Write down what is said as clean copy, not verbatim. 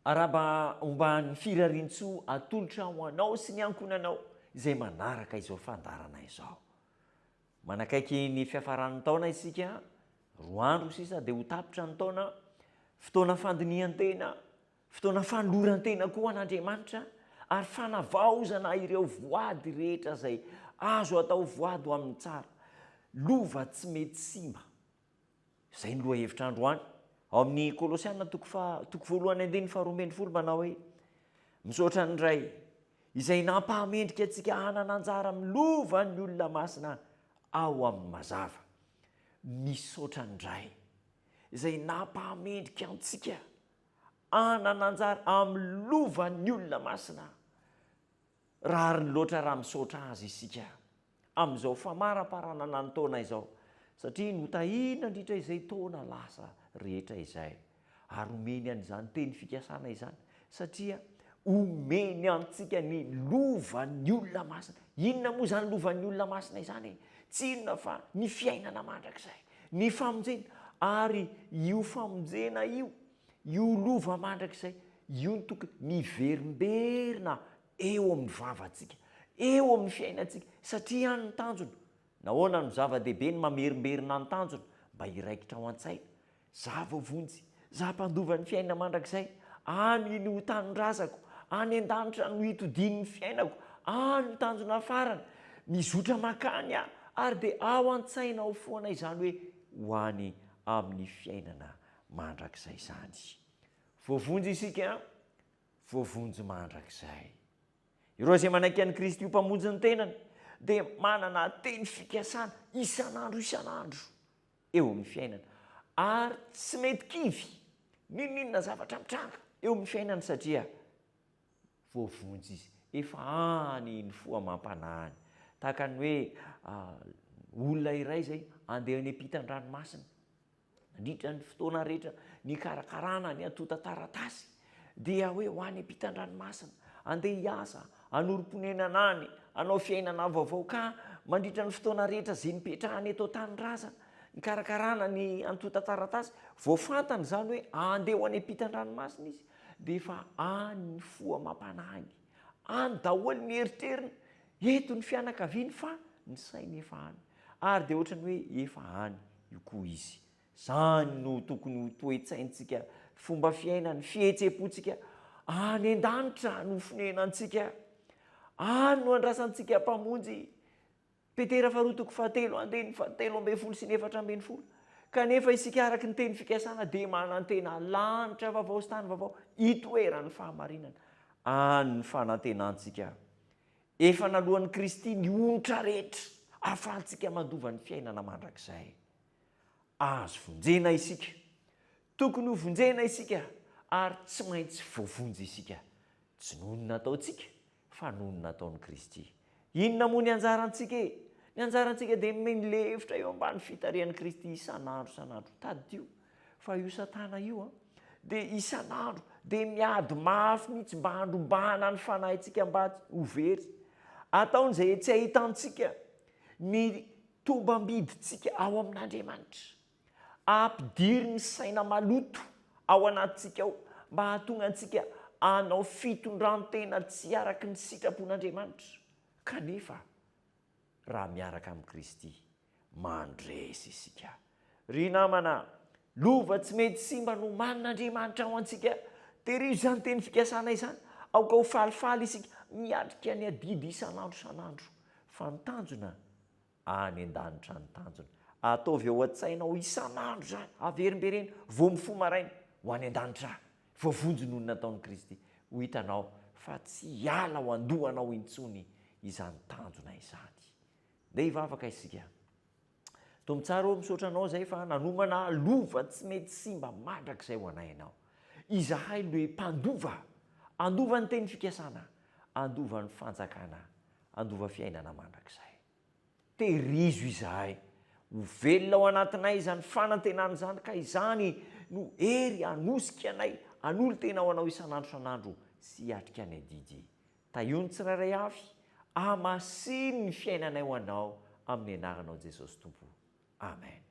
araba omba ny firarintsoa atolotra ho anao sy ny ankonanao izay manaraka izao fandarana izao. Manakaiky ny fiafaran'ny taona isika, 2 andro sisa dia ho tapitra ny taona, fotoana fandinihan-tena, fotoana fanoloran-tena koa an'Andriamanitra, ary fanavaozana ireo voady rehetra izay azo atao voady ho amin'ny tsara. Lova tsy mety simba. Izay ny loha hevitr'andro any. Ao amin'ny Kolosiana 2:1-2 manao hoe misaotra ny ray izay nampahamendrika antsika hanana anjara milova ny olona masina ao amin'ny mazava. Misaotra ny ray izay nampahamendrika antsika hanana anjara amilova ny olona masina. Raha ny loatra raha misaotra azy isika amin'izao famaraparanana ny taona izao, satria notahina ndritra izay taona lasa rehetra izay, ary omeny an'izany teny fikasana izany, satria omeny antsika ny lovan'ny olona masina. Inona moa zany lovan'ny olona masina izany? Tsy inona fa ny fiainana mandrakizay, ny famonjena, ary io famonjena io lova mandrakizay, io ny tokony miverimberina eo amin'ny vavantsika, eo amin'ny fiainantsika, satria any ny tanjona. Nahoana no zava-dehibe ny mamerimberina ny tanjona? Mba iraikitra ao an-tsaina, zava-vonjy, zava-pandovan'ny fiainana mandrakizay, any ny ho tanindrazako, any an-danitra no hitodian'ny fiainako, any ny tanjona farany, mizotra makany aho, ary dia ao an-tsaina ao foana izany hoe ho any amin'ny fiainana mandrakizay izany. Voavonjy isika, voavonjy mandrakizay. Ireo izay manaiky an'i Kristy ho mpamonjy ny tenany dia manana teny fikasana isan'andro eo amin'ny fiainana, ary tsy mety kivy ninona zavatra mitranga eo amin'ny fiainana, satria voavonjy izy, efa any ny foa mampanahany. Tahaka ny hoe olona iray izay andeha any ampitan-dranomasina, nandritra ny fotoana rehetra ny karakarana ny atota taratasy, dia hoe ho any ampitan-dranomasina, andeha hiasa, anorom-ponenana any, anao fiainana vaovao, ka mandritra ny fotoana rehetra izay nipetrahany eto an-tanindrazana, ny karakarana ny atota taratasy, voafantany izany hoe andeha ho any ampitan-dranomasina izy, dia efa any ny foa mampanahany, any daholo ny eritreriny, eto ny fianakaviany, fa ny sainy efa any, ary dia ohatrany hoe efa any io koa izy. Izany no tokony ho toe-tsaintsika, fomba fiainany, fihetsem-pontsika, any an-danitra no fonenantsika, any no andrasantsika mpamonjy. Petera 2:7-7-4 kanefa isika araka ny teny fikasana dia manantena lanitra vaovao sy tany vaovao itoeran'ny fahamarinana, any ny fanantenantsika. Efa nalohan'i Kristy ny onitra rehetra ahafahantsika mandova ny fiainana mandrakizay. Azo vonjena isika, tokony ho vonjena isika, ary tsy maintsy voavonjy isika, tsy noho ny nataontsika fa noho ny nataon'i Kristy. Inona moa ny anjarantsika? Ny anjarantsika dia meny lefitra eo ambany fitarihan'i Kristy isan'andro. Tadio fa io Satana io dia isan'andro dia miady mafy mihitsy mba handrombana ny fanahintsika mba ho very. Ataony izay tsy ahitantsika ny tombam-bidintsika ao amin'Andriamanitra, ampidiry ny saina maloto ao anatintsika ao, mba hahatonga antsika hanao fitondrantena tsy araky ny sitrapon'Andriamanitra. Kanefa raha miaraka amin'i Kristy, mandresy isika. Ry namana, lova tsy mety simba no manin'Andriamanitra ao antsika. Tehirizyo izany teny fikasana izany, aoka ho falifaly isika, miatrika ny adidy isan'andro, fa ny tanjona any an-danitra ny tanjona. Ataovy ao an-tsainao isan'andro zany, averimberena, vao mifo maraina, ho any an-danitra, voavonjy noho ny nataon'i Kristy. Ho hitanao fa tsy hiala ho andohanao intsony izany tanjona izany. Dia hivavaka isika. Tombo tsara ho misaotra anao izay fa nanomana lova tsy mety simba mandrakizay ho anay ianao. Izahay no mpandova, andova ny teny fikasana, andova ny fanjakana, andova fiainana mandrakizay. Tehirizo izahay, ho velona ao anatinay izany fanantenana izany, ka izany no hery hanosika anay, hanolo tena ho anao isan'andro sy hiatrika ny adidy. Tahion'ny tsirairay avy, hamasiny ny fiainanay ho anao, amin'ny anaranao Jesosy Tompo. Amen.